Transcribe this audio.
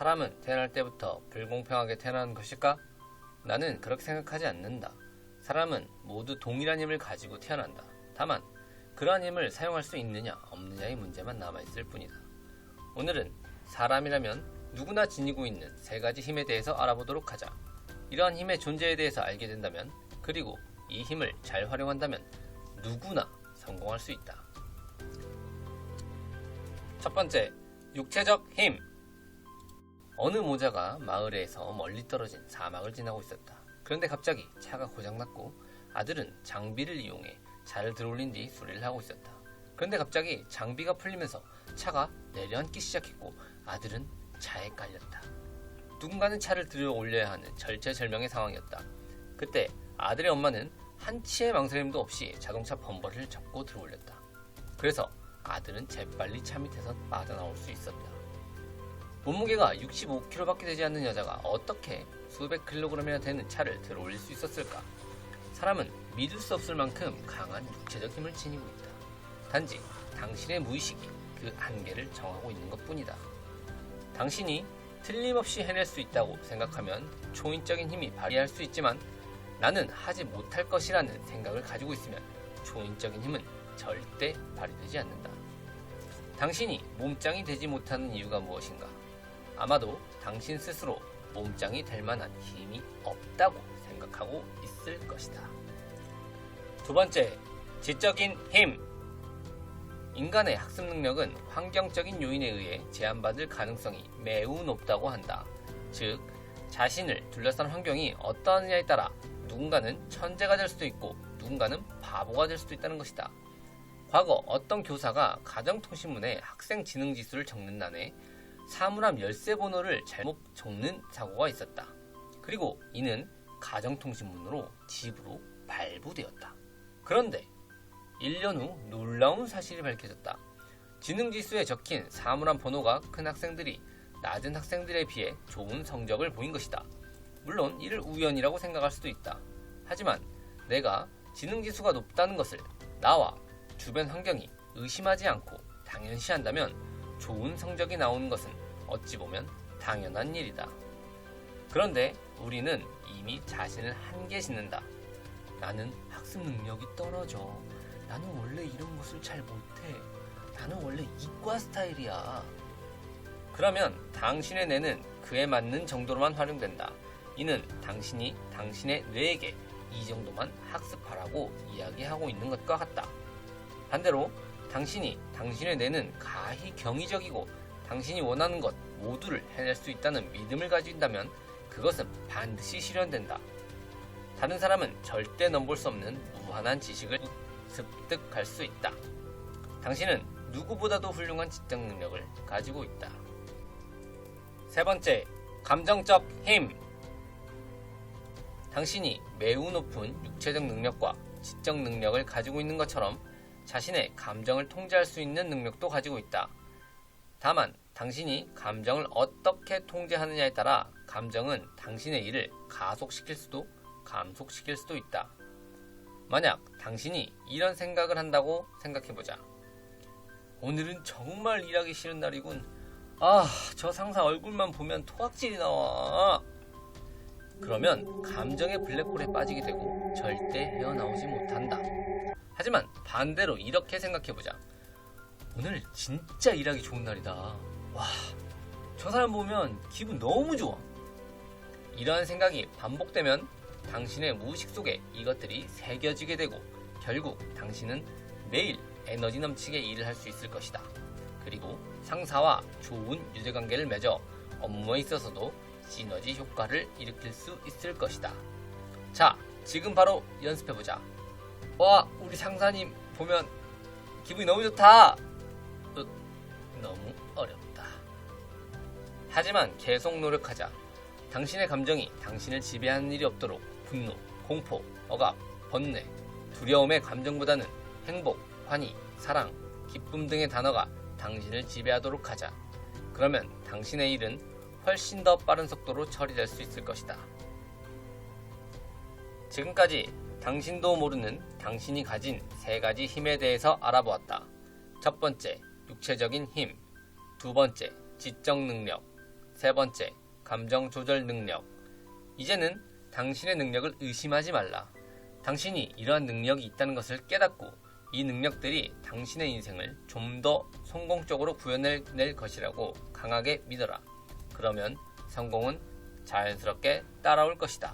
사람은 태어날 때부터 불공평하게 태어난 것일까? 나는 그렇게 생각하지 않는다. 사람은 모두 동일한 힘을 가지고 태어난다. 다만 그러한 힘을 사용할 수 있느냐 없느냐의 문제만 남아있을 뿐이다. 오늘은 사람이라면 누구나 지니고 있는 세 가지 힘에 대해서 알아보도록 하자. 이러한 힘의 존재에 대해서 알게 된다면, 그리고 이 힘을 잘 활용한다면 누구나 성공할 수 있다. 첫 번째, 육체적 힘. 어느 모자가 마을에서 멀리 떨어진 사막을 지나고 있었다. 그런데 갑자기 차가 고장났고 아들은 장비를 이용해 차를 들어올린 뒤 수리를 하고 있었다. 그런데 갑자기 장비가 풀리면서 차가 내려앉기 시작했고 아들은 차에 깔렸다. 누군가는 차를 들어 올려야 하는 절체절명의 상황이었다. 그때 아들의 엄마는 한치의 망설임도 없이 자동차 범퍼를 잡고 들어올렸다. 그래서 아들은 재빨리 차 밑에서 빠져나올 수 있었다. 몸무게가 65kg밖에 되지 않는 여자가 어떻게 수백 킬로그램이나 되는 차를 들어올릴 수 있었을까? 사람은 믿을 수 없을 만큼 강한 육체적 힘을 지니고 있다. 단지 당신의 무의식이 그 한계를 정하고 있는 것뿐이다. 당신이 틀림없이 해낼 수 있다고 생각하면 초인적인 힘이 발휘할 수 있지만, 나는 하지 못할 것이라는 생각을 가지고 있으면 초인적인 힘은 절대 발휘되지 않는다. 당신이 몸짱이 되지 못하는 이유가 무엇인가? 아마도 당신 스스로 몸짱이 될 만한 힘이 없다고 생각하고 있을 것이다. 두 번째, 지적인 힘. 인간의 학습 능력은 환경적인 요인에 의해 제한받을 가능성이 매우 높다고 한다. 즉, 자신을 둘러싼 환경이 어떠하느냐에 따라 누군가는 천재가 될 수도 있고 누군가는 바보가 될 수도 있다는 것이다. 과거 어떤 교사가 가정통신문에 학생 지능지수를 적는 난에 사물함 열쇠 번호를 잘못 적는 사고가 있었다. 그리고 이는 가정통신문으로 집으로 발부되었다. 그런데 1년 후 놀라운 사실이 밝혀졌다. 지능지수에 적힌 사물함 번호가 큰 학생들이 낮은 학생들에 비해 좋은 성적을 보인 것이다. 물론 이를 우연이라고 생각할 수도 있다. 하지만 내가 지능지수가 높다는 것을 나와 주변 환경이 의심하지 않고 당연시한다면 좋은 성적이 나오는 것은 어찌 보면 당연한 일이다. 그런데 우리는 이미 자신을 한계짓는다. 나는 학습 능력이 떨어져. 나는 원래 이런 것을 잘 못해. 나는 원래 이과 스타일이야. 그러면 당신의 뇌는 그에 맞는 정도로만 활용된다. 이는 당신이 당신의 뇌에게 이 정도만 학습하라고 이야기하고 있는 것과 같다. 반대로 당신이 당신의 뇌는 가히 경이적이고 당신이 원하는 것 모두를 해낼 수 있다는 믿음을 가지고 있다면 그것은 반드시 실현된다. 다른 사람은 절대 넘볼 수 없는 무한한 지식을 습득할 수 있다. 당신은 누구보다도 훌륭한 지적 능력을 가지고 있다. 세 번째, 감정적 힘. 당신이 매우 높은 육체적 능력과 지적 능력을 가지고 있는 것처럼 자신의 감정을 통제할 수 있는 능력도 가지고 있다. 다만 당신이 감정을 어떻게 통제하느냐에 따라 감정은 당신의 일을 가속시킬 수도 감속시킬 수도 있다. 만약 당신이 이런 생각을 한다고 생각해보자. 오늘은 정말 일하기 싫은 날이군. 저 상사 얼굴만 보면 토악질이 나와. 그러면 감정의 블랙홀에 빠지게 되고 절대 헤어나오지 못한다. 하지만 반대로 이렇게 생각해보자. 오늘 진짜 일하기 좋은 날이다. 와, 저 사람 보면 기분 너무 좋아. 이러한 생각이 반복되면 당신의 무의식 속에 이것들이 새겨지게 되고 결국 당신은 매일 에너지 넘치게 일을 할 수 있을 것이다. 그리고 상사와 좋은 유대관계를 맺어 업무에 있어서도 시너지 효과를 일으킬 수 있을 것이다. 자, 지금 바로 연습해보자. 와, 우리 상사님 보면 기분이 너무 좋다. 너무 어렵다. 하지만 계속 노력하자. 당신의 감정이 당신을 지배하는 일이 없도록 분노, 공포, 억압, 번뇌, 두려움의 감정보다는 행복, 환희, 사랑, 기쁨 등의 단어가 당신을 지배하도록 하자. 그러면 당신의 일은 훨씬 더 빠른 속도로 처리될 수 있을 것이다. 지금까지 당신도 모르는 당신이 가진 세 가지 힘에 대해서 알아보았다. 첫 번째, 육체적인 힘. 두 번째, 지적 능력. 세 번째, 감정 조절 능력. 이제는 당신의 능력을 의심하지 말라. 당신이 이러한 능력이 있다는 것을 깨닫고 이 능력들이 당신의 인생을 좀 더 성공적으로 구현해낼 것이라고 강하게 믿어라. 그러면 성공은 자연스럽게 따라올 것이다.